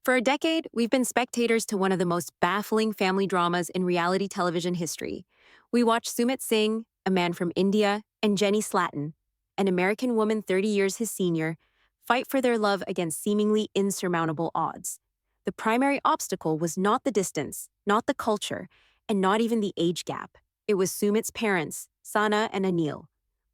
For a decade, we've been spectators to one of the most baffling family dramas in reality television history. We watched Sumit Singh, a man from India, and Jenny Slatten, an American woman 30 years his senior, fight for their love against seemingly insurmountable odds. The primary obstacle was not the distance, not the culture, and not even the age gap. It was Sumit's parents, Sahna and Anil.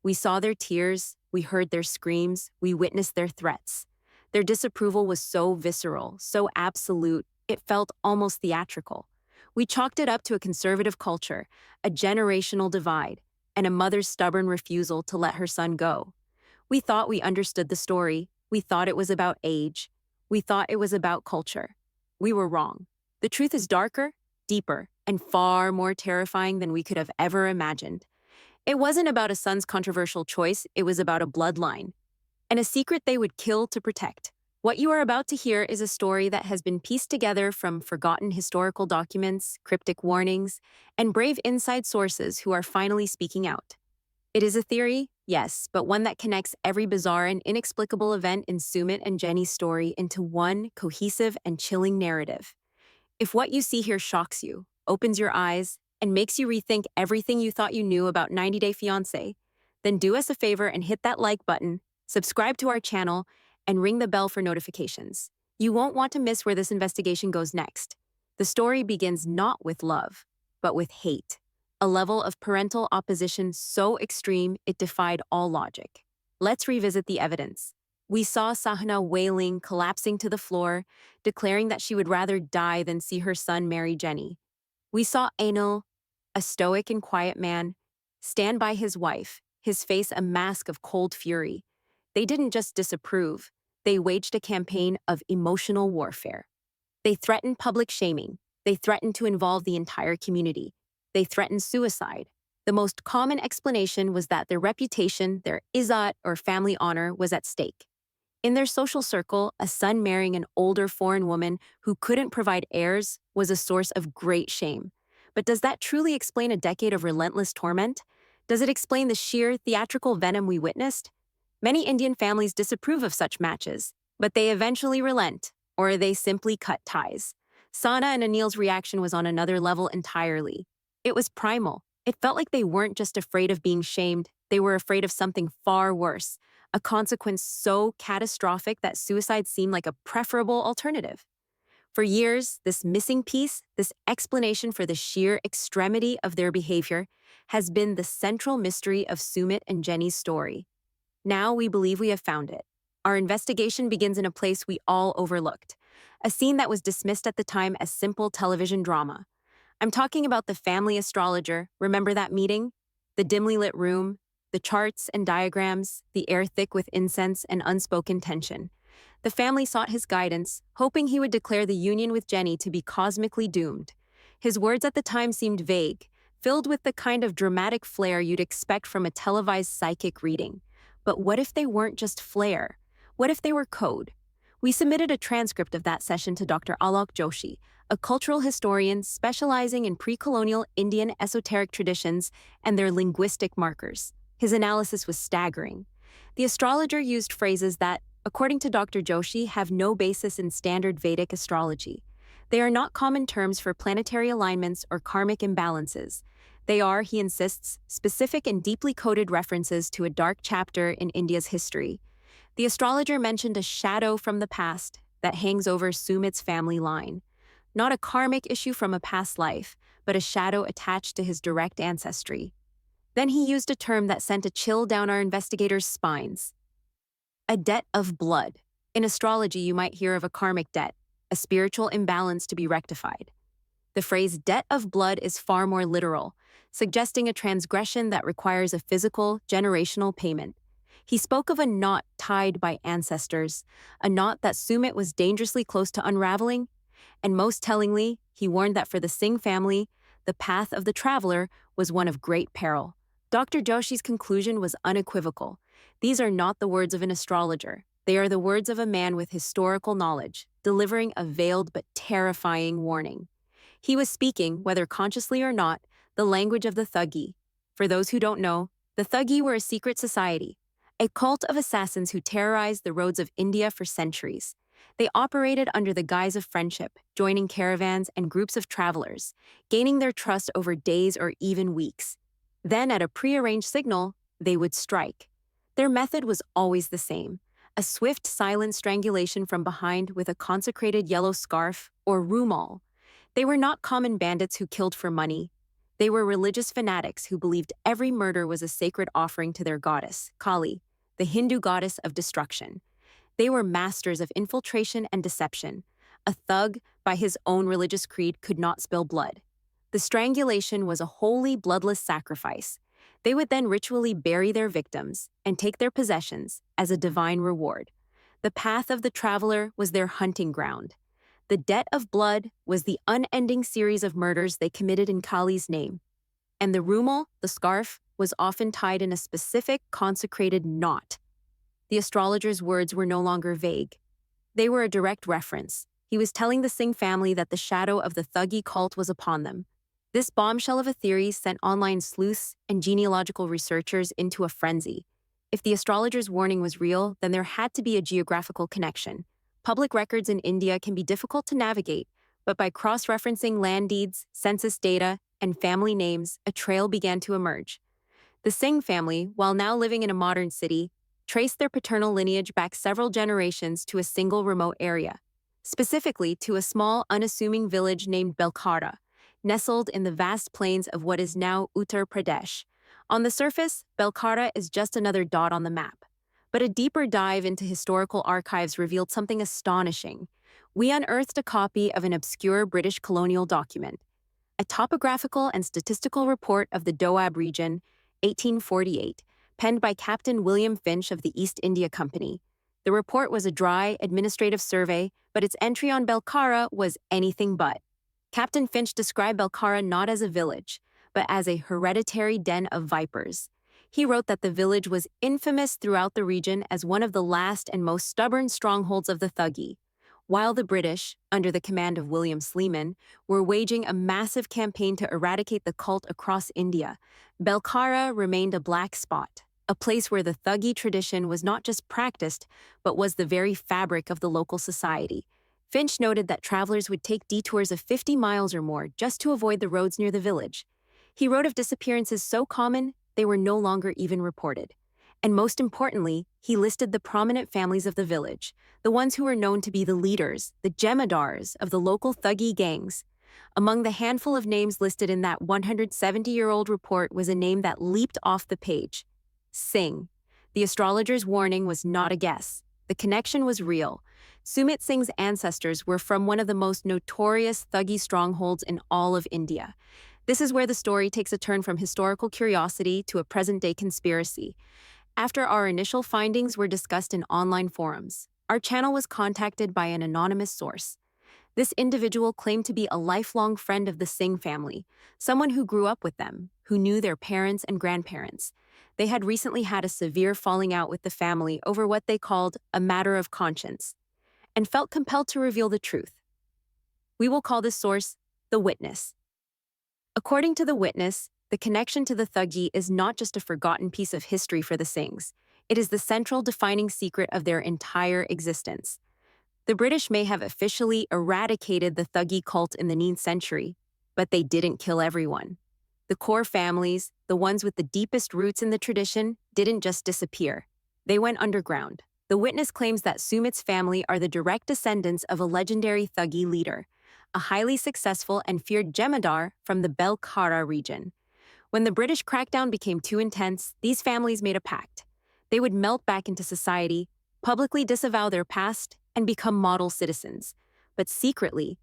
We saw their tears, we heard their screams, we witnessed their threats. Their disapproval was so visceral, so absolute, it felt almost theatrical. We chalked it up to a conservative culture, a generational divide, and a mother's stubborn refusal to let her son go. We thought we understood the story. We thought it was about age. We thought it was about culture. We were wrong. The truth is darker, deeper, and far more terrifying than we could have ever imagined. It wasn't about a son's controversial choice, it was about a bloodline and a secret they would kill to protect. What you are about to hear is a story that has been pieced together from forgotten historical documents, cryptic warnings, and brave inside sources who are finally speaking out. It is a theory, yes, but one that connects every bizarre and inexplicable event in Sumit and Jenny's story into one cohesive and chilling narrative. If what you see here shocks you, opens your eyes, and makes you rethink everything you thought you knew about 90 Day Fiance, then do us a favor and hit that like button, subscribe to our channel, and ring the bell for notifications. You won't want to miss where this investigation goes next. The story begins not with love, but with hate, a level of parental opposition so extreme it defied all logic. Let's revisit the evidence. We saw Sahna wailing, collapsing to the floor, declaring that she would rather die than see her son marry Jenny. We saw Anil, a stoic and quiet man, stand by his wife, his face a mask of cold fury. They didn't just disapprove, they waged a campaign of emotional warfare. They threatened public shaming. They threatened to involve the entire community. They threatened suicide. The most common explanation was that their reputation, their izzat or family honor, was at stake. In their social circle, a son marrying an older foreign woman who couldn't provide heirs was a source of great shame. But does that truly explain a decade of relentless torment? Does it explain the sheer theatrical venom we witnessed? Many Indian families disapprove of such matches, but they eventually relent, or they simply cut ties. Sana and Anil's reaction was on another level entirely. It was primal. It felt like they weren't just afraid of being shamed, they were afraid of something far worse, a consequence so catastrophic that suicide seemed like a preferable alternative. For years, this missing piece, this explanation for the sheer extremity of their behavior, has been the central mystery of Sumit and Jenny's story. Now we believe we have found it. Our investigation begins in a place we all overlooked, a scene that was dismissed at the time as simple television drama. I'm talking about the family astrologer. Remember that meeting? The dimly lit room, the charts and diagrams, the air thick with incense and unspoken tension. The family sought his guidance, hoping he would declare the union with Jenny to be cosmically doomed. His words at the time seemed vague, filled with the kind of dramatic flair you'd expect from a televised psychic reading. But what if they weren't just flair? What if they were code? We submitted a transcript of that session to Dr. Alok Joshi, a cultural historian specializing in pre-colonial Indian esoteric traditions and their linguistic markers. His analysis was staggering. The astrologer used phrases that, according to Dr. Joshi, have no basis in standard Vedic astrology. They are not common terms for planetary alignments or karmic imbalances. They are, he insists, specific and deeply coded references to a dark chapter in India's history. The astrologer mentioned a shadow from the past that hangs over Sumit's family line. Not a karmic issue from a past life, but a shadow attached to his direct ancestry. Then he used a term that sent a chill down our investigators' spines. A debt of blood. In astrology, you might hear of a karmic debt, a spiritual imbalance to be rectified. The phrase debt of blood is far more literal, suggesting a transgression that requires a physical, generational payment. He spoke of a knot tied by ancestors, a knot that Sumit was dangerously close to unraveling, and most tellingly, he warned that for the Singh family, the path of the traveler was one of great peril. Dr. Joshi's conclusion was unequivocal. These are not the words of an astrologer. They are the words of a man with historical knowledge, delivering a veiled but terrifying warning. He was speaking, whether consciously or not, the language of the Thuggee. For those who don't know, the Thuggee were a secret society, a cult of assassins who terrorized the roads of India for centuries. They operated under the guise of friendship, joining caravans and groups of travelers, gaining their trust over days or even weeks. Then, at a prearranged signal, they would strike. Their method was always the same: a swift, silent strangulation from behind with a consecrated yellow scarf or rumal. They were not common bandits who killed for money. They were religious fanatics who believed every murder was a sacred offering to their goddess, Kali, the Hindu goddess of destruction. They were masters of infiltration and deception. A thug, by his own religious creed, could not spill blood. The strangulation was a holy, bloodless sacrifice. They would then ritually bury their victims and take their possessions as a divine reward. The path of the traveler was their hunting ground. The debt of blood was the unending series of murders they committed in Kali's name. And the rumal, the scarf, was often tied in a specific, consecrated knot. The astrologer's words were no longer vague. They were a direct reference. He was telling the Singh family that the shadow of the Thuggee cult was upon them. This bombshell of a theory sent online sleuths and genealogical researchers into a frenzy. If the astrologer's warning was real, then there had to be a geographical connection. Public records in India can be difficult to navigate, but by cross-referencing land deeds, census data, and family names, a trail began to emerge. The Singh family, while now living in a modern city, traced their paternal lineage back several generations to a single remote area, specifically to a small, unassuming village named Belkhara, nestled in the vast plains of what is now Uttar Pradesh. On the surface, Belkhara is just another dot on the map. But a deeper dive into historical archives revealed something astonishing. We unearthed a copy of an obscure British colonial document, a topographical and statistical report of the Doab region, 1848, penned by Captain William Finch of the East India Company. The report was a dry, administrative survey, but its entry on Belkhara was anything but. Captain Finch described Belkhara not as a village, but as a hereditary den of vipers. He wrote that the village was infamous throughout the region as one of the last and most stubborn strongholds of the Thuggee. While the British, under the command of William Sleeman, were waging a massive campaign to eradicate the cult across India, Belkhara remained a black spot, a place where the Thuggee tradition was not just practiced, but was the very fabric of the local society. Finch noted that travelers would take detours of 50 miles or more just to avoid the roads near the village. He wrote of disappearances so common, they were no longer even reported. And most importantly, he listed the prominent families of the village, the ones who were known to be the leaders, the jemadars of the local Thuggee gangs. Among the handful of names listed in that 170-year-old report was a name that leaped off the page: Singh. The astrologer's warning was not a guess. The connection was real. Sumit Singh's ancestors were from one of the most notorious Thuggee strongholds in all of India. This is where the story takes a turn from historical curiosity to a present-day conspiracy. After our initial findings were discussed in online forums, our channel was contacted by an anonymous source. This individual claimed to be a lifelong friend of the Singh family, someone who grew up with them, who knew their parents and grandparents. They had recently had a severe falling out with the family over what they called a matter of conscience, and felt compelled to reveal the truth. We will call this source the witness. According to the witness, the connection to the Thuggee is not just a forgotten piece of history for the Singhs. It is the central defining secret of their entire existence. The British may have officially eradicated the Thuggee cult in the 19th century, but they didn't kill everyone. The core families, the ones with the deepest roots in the tradition, didn't just disappear. They went underground. The witness claims that Sumit's family are the direct descendants of a legendary Thuggee leader, a highly successful and feared jemadar from the Belkhara region. When the British crackdown became too intense, these families made a pact. They would melt back into society, publicly disavow their past, and become model citizens. But secretly,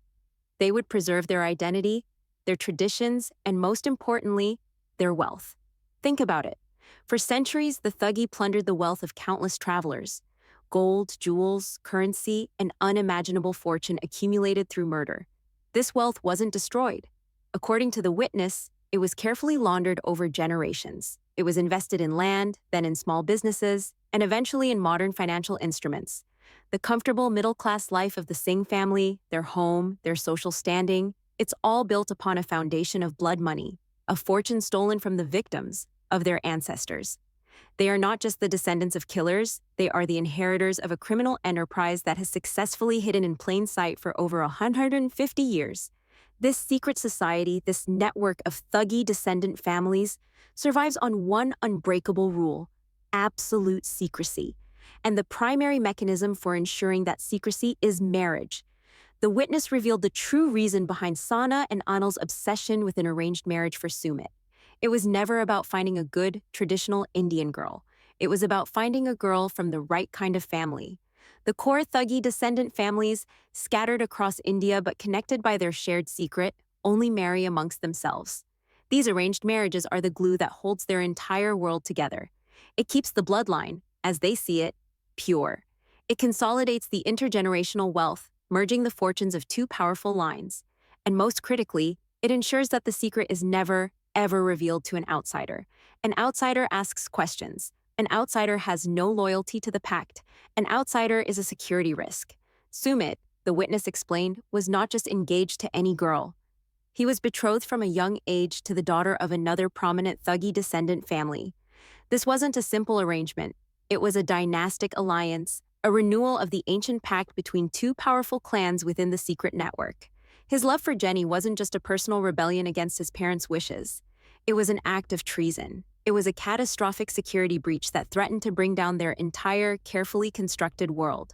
they would preserve their identity, their traditions, and most importantly, their wealth. Think about it. For centuries, the Thuggee plundered the wealth of countless travelers. Gold, jewels, currency, and unimaginable fortune accumulated through murder. This wealth wasn't destroyed. According to the witness, it was carefully laundered over generations. It was invested in land, then in small businesses, and eventually in modern financial instruments. The comfortable middle-class life of the Singh family, their home, their social standing, it's all built upon a foundation of blood money, a fortune stolen from the victims of their ancestors. They are not just the descendants of killers, they are the inheritors of a criminal enterprise that has successfully hidden in plain sight for over 150 years. This secret society, this network of thuggy descendant families, survives on one unbreakable rule: absolute secrecy. And the primary mechanism for ensuring that secrecy is marriage. The witness revealed the true reason behind Sahna and Anil's obsession with an arranged marriage for Sumit. It was never about finding a good, traditional Indian girl. It was about finding a girl from the right kind of family. The core thuggy descendant families, scattered across India but connected by their shared secret, only marry amongst themselves. These arranged marriages are the glue that holds their entire world together. It keeps the bloodline, as they see it, pure. It consolidates the intergenerational wealth, merging the fortunes of two powerful lines. And most critically, it ensures that the secret is never, ever revealed to an outsider. An outsider asks questions. An outsider has no loyalty to the pact. An outsider is a security risk. Sumit, the witness explained, was not just engaged to any girl. He was betrothed from a young age to the daughter of another prominent thuggy descendant family. This wasn't a simple arrangement. It was a dynastic alliance, a renewal of the ancient pact between two powerful clans within the secret network. His love for Jenny wasn't just a personal rebellion against his parents' wishes. It was an act of treason. It was a catastrophic security breach that threatened to bring down their entire, carefully constructed world.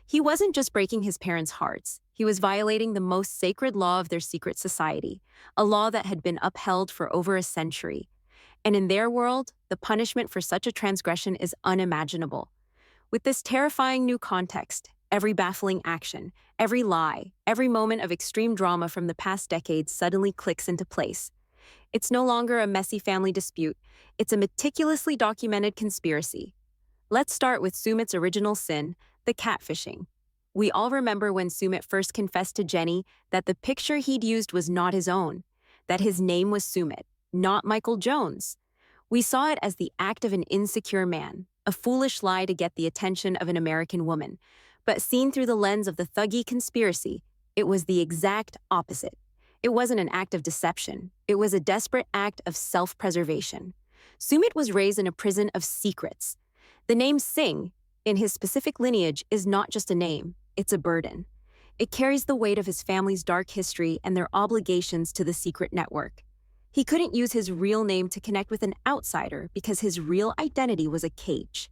He wasn't just breaking his parents' hearts. He was violating the most sacred law of their secret society, a law that had been upheld for over a century. And in their world, the punishment for such a transgression is unimaginable. With this terrifying new context, every baffling action, every lie, every moment of extreme drama from the past decades suddenly clicks into place. It's no longer a messy family dispute, it's a meticulously documented conspiracy. Let's start with Sumit's original sin, the catfishing. We all remember when Sumit first confessed to Jenny that the picture he'd used was not his own, that his name was Sumit, not Michael Jones. We saw it as the act of an insecure man, a foolish lie to get the attention of an American woman. But seen through the lens of the thuggy conspiracy, it was the exact opposite. It wasn't an act of deception. It was a desperate act of self-preservation. Sumit was raised in a prison of secrets. The name Singh, in his specific lineage, is not just a name, it's a burden. It carries the weight of his family's dark history and their obligations to the secret network. He couldn't use his real name to connect with an outsider because his real identity was a cage.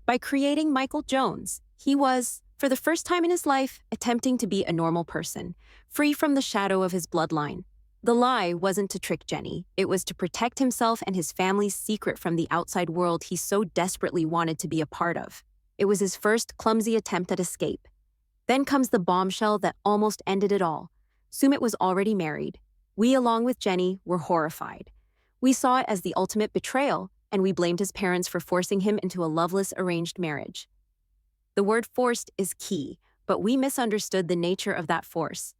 By creating Michael Jones, he was, for the first time in his life, attempting to be a normal person, free from the shadow of his bloodline. The lie wasn't to trick Jenny, it was to protect himself and his family's secret from the outside world he so desperately wanted to be a part of. It was his first clumsy attempt at escape. Then comes the bombshell that almost ended it all. Sumit was already married. We, along with Jenny, were horrified. We saw it as the ultimate betrayal, and we blamed his parents for forcing him into a loveless arranged marriage. The word forced is key, but we misunderstood the nature of that force.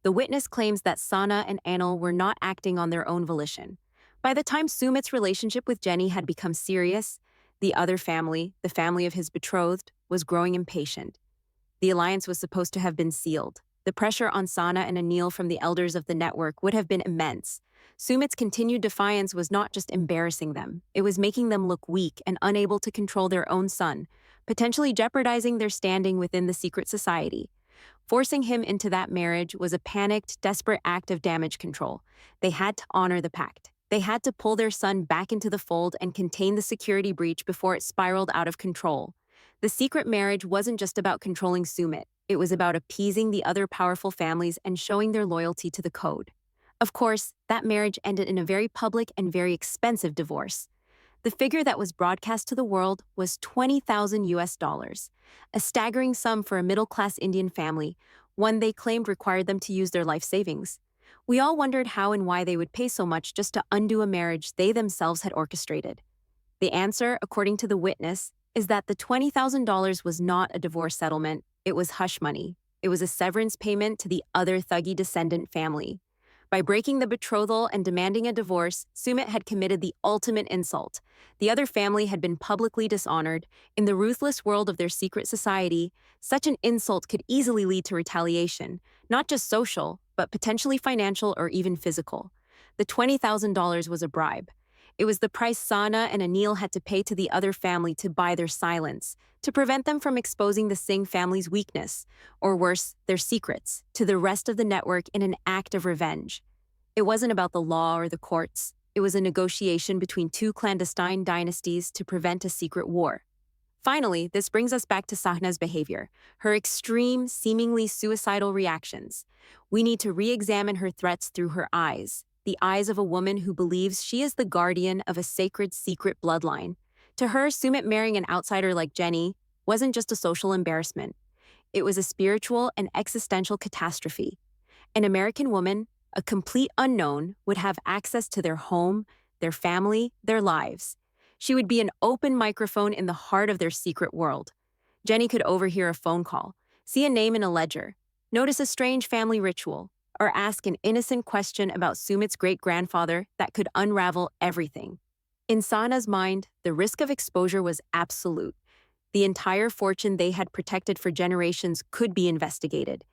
The witness claims that Sahna and Anil were not acting on their own volition. By the time Sumit's relationship with Jenny had become serious, the other family, the family of his betrothed, was growing impatient. The alliance was supposed to have been sealed. The pressure on Sahna and Anil from the elders of the network would have been immense. Sumit's continued defiance was not just embarrassing them, it was making them look weak and unable to control their own son, potentially jeopardizing their standing within the secret society. Forcing him into that marriage was a panicked, desperate act of damage control. They had to honor the pact. They had to pull their son back into the fold and contain the security breach before it spiraled out of control. The secret marriage wasn't just about controlling Sumit. It was about appeasing the other powerful families and showing their loyalty to the code. Of course, that marriage ended in a very public and very expensive divorce. The figure that was broadcast to the world was $20,000, a staggering sum for a middle-class Indian family, one they claimed required them to use their life savings. We all wondered how and why they would pay so much just to undo a marriage they themselves had orchestrated. The answer, according to the witness, is that the $20,000 was not a divorce settlement, it was hush money. It was a severance payment to the other thuggy descendant family. By breaking the betrothal and demanding a divorce, Sumit had committed the ultimate insult. The other family had been publicly dishonored. In the ruthless world of their secret society, such an insult could easily lead to retaliation, not just social, but potentially financial or even physical. The $20,000 was a bribe. It was the price Sahna and Anil had to pay to the other family to buy their silence, to prevent them from exposing the Singh family's weakness, or worse, their secrets, to the rest of the network in an act of revenge. It wasn't about the law or the courts. It was a negotiation between two clandestine dynasties to prevent a secret war. Finally, this brings us back to Sahna's behavior, her extreme, seemingly suicidal reactions. We need to re-examine her threats through her eyes, the eyes of a woman who believes she is the guardian of a sacred secret bloodline. To her, Sumit marrying an outsider like Jenny wasn't just a social embarrassment. It was a spiritual and existential catastrophe. An American woman, a complete unknown, would have access to their home, their family, their lives. She would be an open microphone in the heart of their secret world. Jenny could overhear a phone call, see a name in a ledger, notice a strange family ritual, or ask an innocent question about Sumit's great-grandfather that could unravel everything. In Sahna's mind, the risk of exposure was absolute. The entire fortune they had protected for generations could be investigated.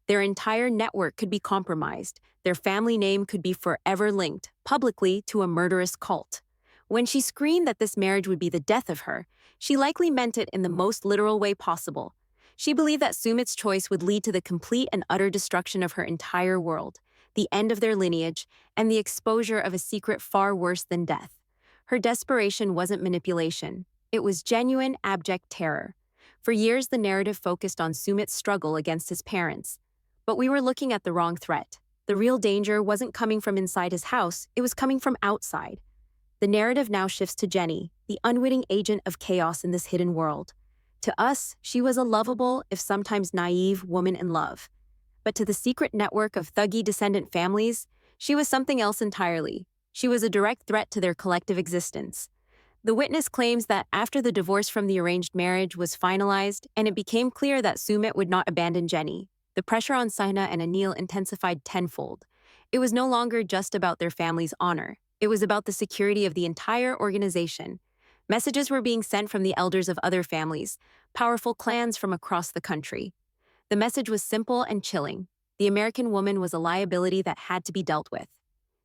Their entire network could be compromised. Their family name could be forever linked, publicly, to a murderous cult. When she screamed that this marriage would be the death of her, she likely meant it in the most literal way possible. She believed that Sumit's choice would lead to the complete and utter destruction of her entire world, the end of their lineage, and the exposure of a secret far worse than death. Her desperation wasn't manipulation. It was genuine, abject terror. For years, the narrative focused on Sumit's struggle against his parents. But we were looking at the wrong threat. The real danger wasn't coming from inside his house, it was coming from outside. The narrative now shifts to Jenny, the unwitting agent of chaos in this hidden world. To us, she was a lovable, if sometimes naive, woman in love. But to the secret network of thuggy descendant families, she was something else entirely. She was a direct threat to their collective existence. The witness claims that after the divorce from the arranged marriage was finalized and it became clear that Sumit would not abandon Jenny, the pressure on Sahna and Anil intensified tenfold. It was no longer just about their family's honor. It was about the security of the entire organization. Messages were being sent from the elders of other families, powerful clans from across the country. The message was simple and chilling. The American woman was a liability that had to be dealt with.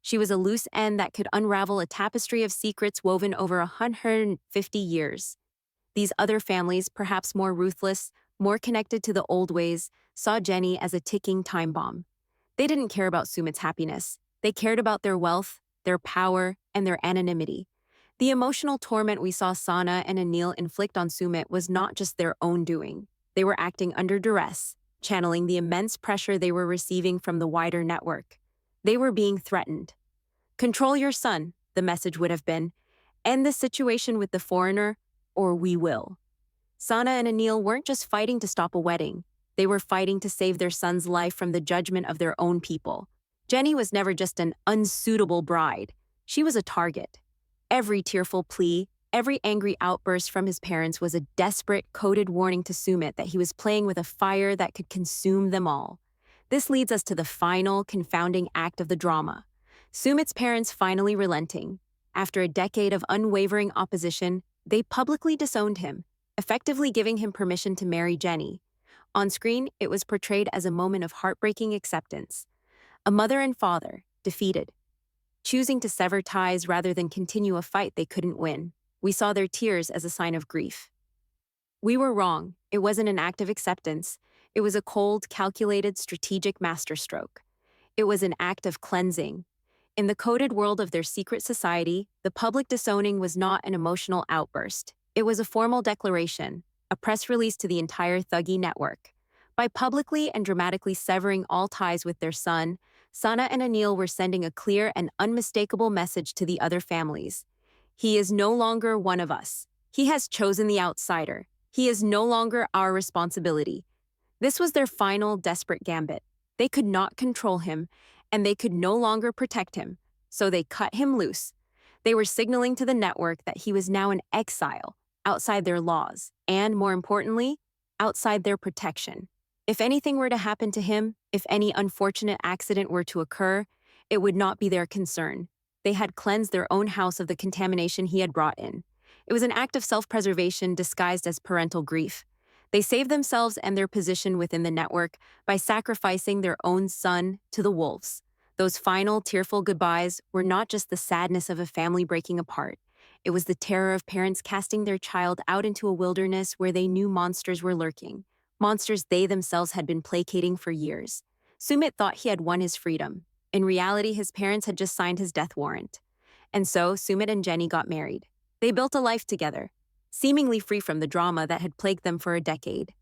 She was a loose end that could unravel a tapestry of secrets woven over 150 years. These other families, perhaps more ruthless, more connected to the old ways, saw Jenny as a ticking time bomb. They didn't care about Sumit's happiness. They cared about their wealth, their power, and their anonymity. The emotional torment we saw Sahna and Anil inflict on Sumit was not just their own doing. They were acting under duress, channeling the immense pressure they were receiving from the wider network. They were being threatened. "Control your son," the message would have been. "End the situation with the foreigner, or we will." Sahna and Anil weren't just fighting to stop a wedding. They were fighting to save their son's life from the judgment of their own people. Jenny was never just an unsuitable bride. She was a target. Every tearful plea, every angry outburst from his parents was a desperate, coded warning to Sumit that he was playing with a fire that could consume them all. This leads us to the final, confounding act of the drama. Sumit's parents finally relenting. After a decade of unwavering opposition, they publicly disowned him, effectively giving him permission to marry Jenny. On screen, it was portrayed as a moment of heartbreaking acceptance. A mother and father, defeated, choosing to sever ties rather than continue a fight they couldn't win. We saw their tears as a sign of grief. We were wrong. It wasn't an act of acceptance. It was a cold, calculated, strategic masterstroke. It was an act of cleansing. In the coded world of their secret society, the public disowning was not an emotional outburst. It was a formal declaration, a press release to the entire thuggy network. By publicly and dramatically severing all ties with their son, Sahna and Anil were sending a clear and unmistakable message to the other families. He is no longer one of us. He has chosen the outsider. He is no longer our responsibility. This was their final, desperate gambit. They could not control him, and they could no longer protect him, so they cut him loose. They were signaling to the network that he was now in exile, outside their laws, and, more importantly, outside their protection. If anything were to happen to him, if any unfortunate accident were to occur, it would not be their concern. They had cleansed their own house of the contamination he had brought in. It was an act of self-preservation disguised as parental grief. They saved themselves and their position within the network by sacrificing their own son to the wolves. Those final, tearful goodbyes were not just the sadness of a family breaking apart. It was the terror of parents casting their child out into a wilderness where they knew monsters were lurking, monsters they themselves had been placating for years. Sumit thought he had won his freedom. In reality, his parents had just signed his death warrant. And so, Sumit and Jenny got married. They built a life together, seemingly free from the drama that had plagued them for a decade.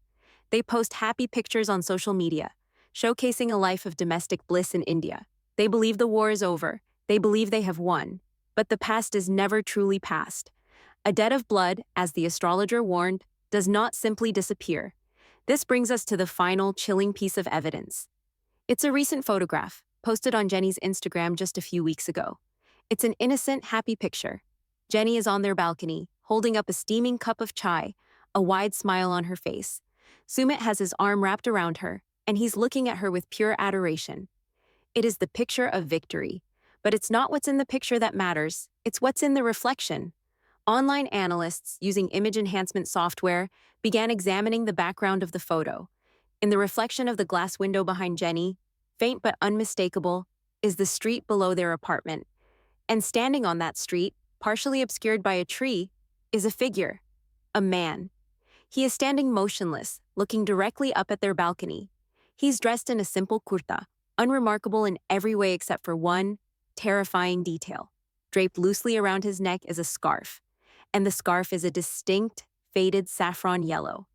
They post happy pictures on social media, showcasing a life of domestic bliss in India. They believe the war is over. They believe they have won. But the past is never truly past. A debt of blood, as the astrologer warned, does not simply disappear. This brings us to the final, chilling piece of evidence. It's a recent photograph, posted on Jenny's Instagram just a few weeks ago. It's an innocent, happy picture. Jenny is on their balcony, holding up a steaming cup of chai, a wide smile on her face. Sumit has his arm wrapped around her, and he's looking at her with pure adoration. It is the picture of victory. But it's not what's in the picture that matters, it's what's in the reflection. Online analysts, using image enhancement software, began examining the background of the photo. In the reflection of the glass window behind Jenny, faint but unmistakable, is the street below their apartment. And standing on that street, partially obscured by a tree, is a figure, a man. He is standing motionless, looking directly up at their balcony. He's dressed in a simple kurta, unremarkable in every way except for one terrifying detail. Draped loosely around his neck is a scarf, and the scarf is a distinct, faded saffron yellow,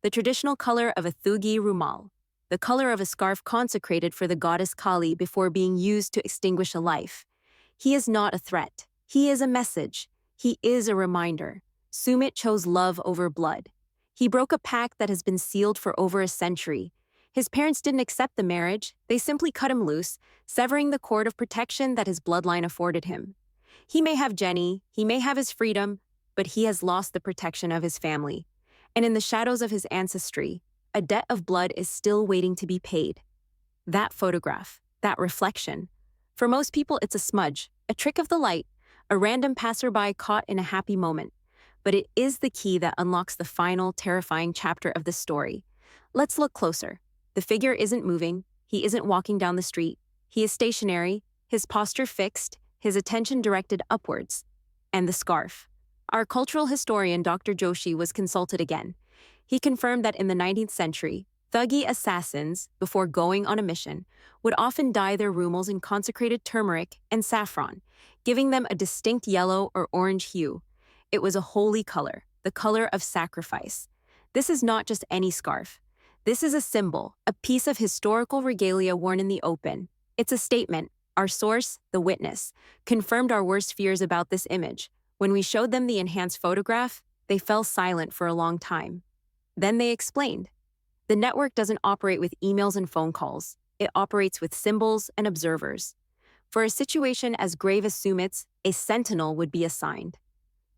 the traditional color of a thugi rumal, the color of a scarf consecrated for the goddess Kali before being used to extinguish a life. He is not a threat. He is a message. He is a reminder. Sumit chose love over blood. He broke a pact that has been sealed for over a century. His parents didn't accept the marriage, they simply cut him loose, severing the cord of protection that his bloodline afforded him. He may have Jenny, he may have his freedom, but he has lost the protection of his family. And in the shadows of his ancestry, a debt of blood is still waiting to be paid. That photograph, that reflection. For most people, it's a smudge, a trick of the light, a random passerby caught in a happy moment. But it is the key that unlocks the final, terrifying chapter of the story. Let's look closer. The figure isn't moving, he isn't walking down the street. He is stationary, his posture fixed, his attention directed upwards. And the scarf. Our cultural historian Dr. Joshi was consulted again. He confirmed that in the 19th century, Thuggee assassins, before going on a mission, would often dye their rumals in consecrated turmeric and saffron, giving them a distinct yellow or orange hue. It was a holy color, the color of sacrifice. This is not just any scarf. This is a symbol, a piece of historical regalia worn in the open. It's a statement. Our source, the witness, confirmed our worst fears about this image. When we showed them the enhanced photograph, they fell silent for a long time. Then they explained. The network doesn't operate with emails and phone calls. It operates with symbols and observers. For a situation as grave as Sumit's, a sentinel would be assigned.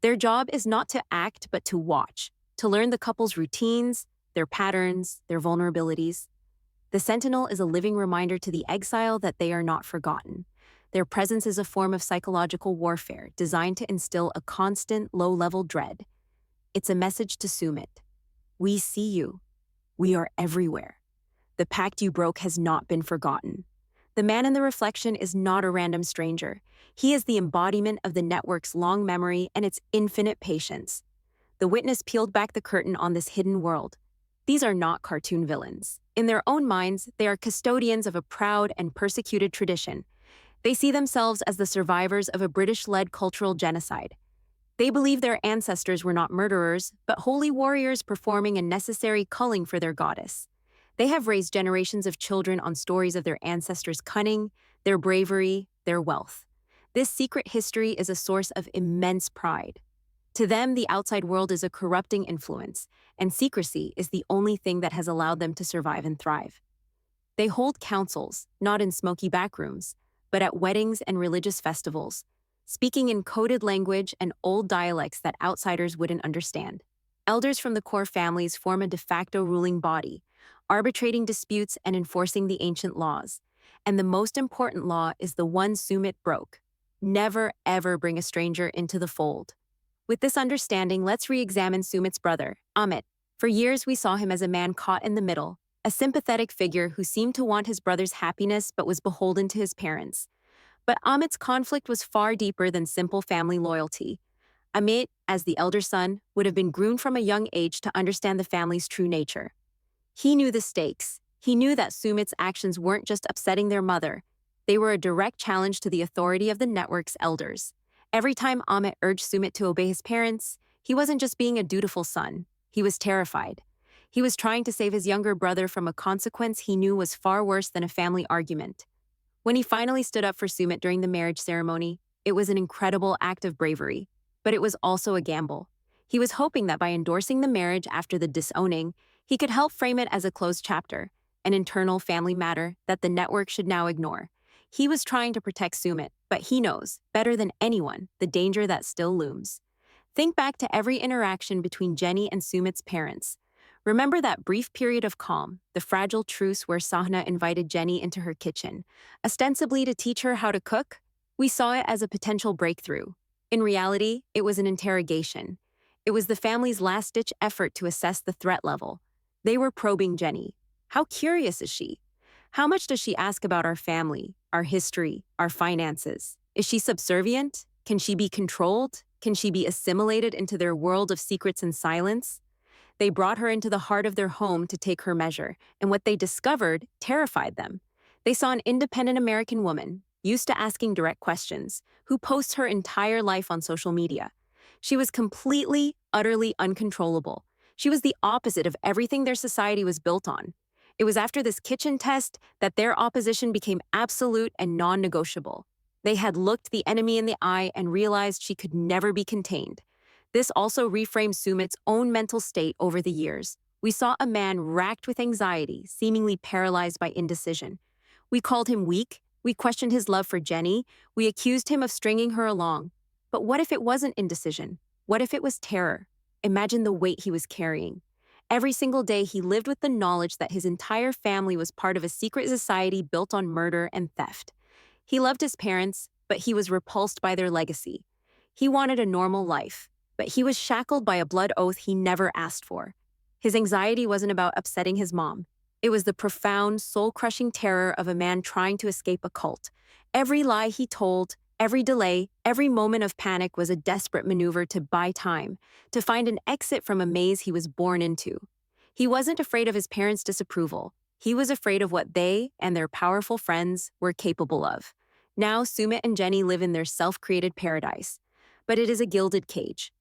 Their job is not to act, but to watch, to learn the couple's routines, their patterns, their vulnerabilities. The sentinel is a living reminder to the exile that they are not forgotten. Their presence is a form of psychological warfare designed to instill a constant, low-level dread. It's a message to Sumit. We see you. We are everywhere. The pact you broke has not been forgotten. The man in the reflection is not a random stranger. He is the embodiment of the network's long memory and its infinite patience. The witness peeled back the curtain on this hidden world. These are not cartoon villains. In their own minds, they are custodians of a proud and persecuted tradition. They see themselves as the survivors of a British-led cultural genocide. They believe their ancestors were not murderers, but holy warriors performing a necessary culling for their goddess. They have raised generations of children on stories of their ancestors' cunning, their bravery, their wealth. This secret history is a source of immense pride. To them, the outside world is a corrupting influence, and secrecy is the only thing that has allowed them to survive and thrive. They hold councils, not in smoky backrooms, but at weddings and religious festivals, speaking in coded language and old dialects that outsiders wouldn't understand. Elders from the core families form a de facto ruling body, arbitrating disputes and enforcing the ancient laws. And the most important law is the one Sumit broke. Never, ever bring a stranger into the fold. With this understanding, let's re-examine Sumit's brother, Amit. For years, we saw him as a man caught in the middle, a sympathetic figure who seemed to want his brother's happiness but was beholden to his parents. But Amit's conflict was far deeper than simple family loyalty. Amit, as the elder son, would have been groomed from a young age to understand the family's true nature. He knew the stakes. He knew that Sumit's actions weren't just upsetting their mother. They were a direct challenge to the authority of the network's elders. Every time Amit urged Sumit to obey his parents, he wasn't just being a dutiful son. He was terrified. He was trying to save his younger brother from a consequence he knew was far worse than a family argument. When he finally stood up for Sumit during the marriage ceremony, it was an incredible act of bravery, but it was also a gamble. He was hoping that by endorsing the marriage after the disowning, he could help frame it as a closed chapter, an internal family matter that the network should now ignore. He was trying to protect Sumit, but he knows, better than anyone, the danger that still looms. Think back to every interaction between Jenny and Sumit's parents. Remember that brief period of calm, the fragile truce where Sahna invited Jenny into her kitchen, ostensibly to teach her how to cook? We saw it as a potential breakthrough. In reality, it was an interrogation. It was the family's last-ditch effort to assess the threat level. They were probing Jenny. How curious is she? How much does she ask about our family, our history, our finances? Is she subservient? Can she be controlled? Can she be assimilated into their world of secrets and silence? They brought her into the heart of their home to take her measure, and what they discovered terrified them. They saw an independent American woman, used to asking direct questions, who posts her entire life on social media. She was completely, utterly uncontrollable. She was the opposite of everything their society was built on. It was after this kitchen test that their opposition became absolute and non-negotiable. They had looked the enemy in the eye and realized she could never be contained. This also reframed Sumit's own mental state over the years. We saw a man racked with anxiety, seemingly paralyzed by indecision. We called him weak. We questioned his love for Jenny. We accused him of stringing her along. But what if it wasn't indecision? What if it was terror? Imagine the weight he was carrying. Every single day, he lived with the knowledge that his entire family was part of a secret society built on murder and theft. He loved his parents, but he was repulsed by their legacy. He wanted a normal life, but he was shackled by a blood oath he never asked for. His anxiety wasn't about upsetting his mom. It was the profound, soul-crushing terror of a man trying to escape a cult. Every lie he told, every delay, every moment of panic was a desperate maneuver to buy time, to find an exit from a maze he was born into. He wasn't afraid of his parents' disapproval. He was afraid of what they and their powerful friends were capable of. Now Sumit and Jenny live in their self-created paradise, but it is a gilded cage.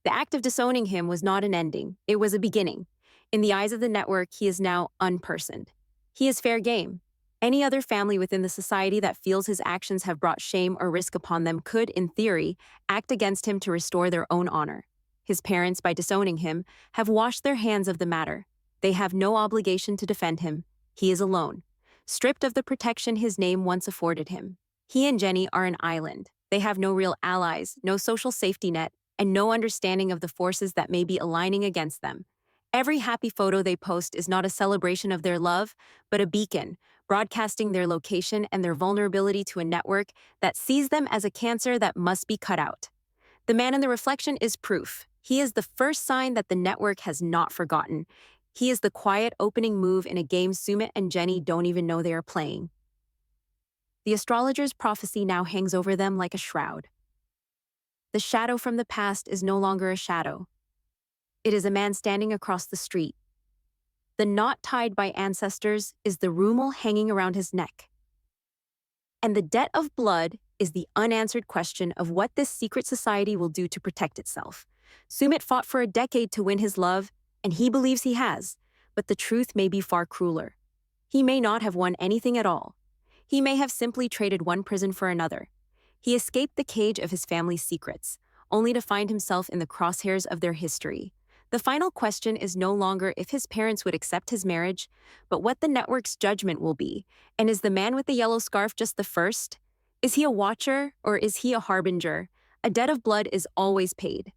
The act of disowning him was not an ending, it was a beginning. In the eyes of the network, he is now unpersoned. He is fair game. Any other family within the society that feels his actions have brought shame or risk upon them could, in theory, act against him to restore their own honor. His parents, by disowning him, have washed their hands of the matter. They have no obligation to defend him. He is alone, stripped of the protection his name once afforded him. He and Jenny are an island. They have no real allies, no social safety net, and no understanding of the forces that may be aligning against them. Every happy photo they post is not a celebration of their love, but a beacon, broadcasting their location and their vulnerability to a network that sees them as a cancer that must be cut out. The man in the reflection is proof. He is the first sign that the network has not forgotten. He is the quiet opening move in a game Sumit and Jenny don't even know they are playing. The astrologer's prophecy now hangs over them like a shroud. The shadow from the past is no longer a shadow. It is a man standing across the street. The knot tied by ancestors is the rumel hanging around his neck. And the debt of blood is the unanswered question of what this secret society will do to protect itself. Sumit fought for a decade to win his love, and he believes he has, but the truth may be far crueler. He may not have won anything at all. He may have simply traded one prison for another. He escaped the cage of his family's secrets, only to find himself in the crosshairs of their history. The final question is no longer if his parents would accept his marriage, but what the network's judgment will be. And is the man with the yellow scarf just the first? Is he a watcher or is he a harbinger? A debt of blood is always paid.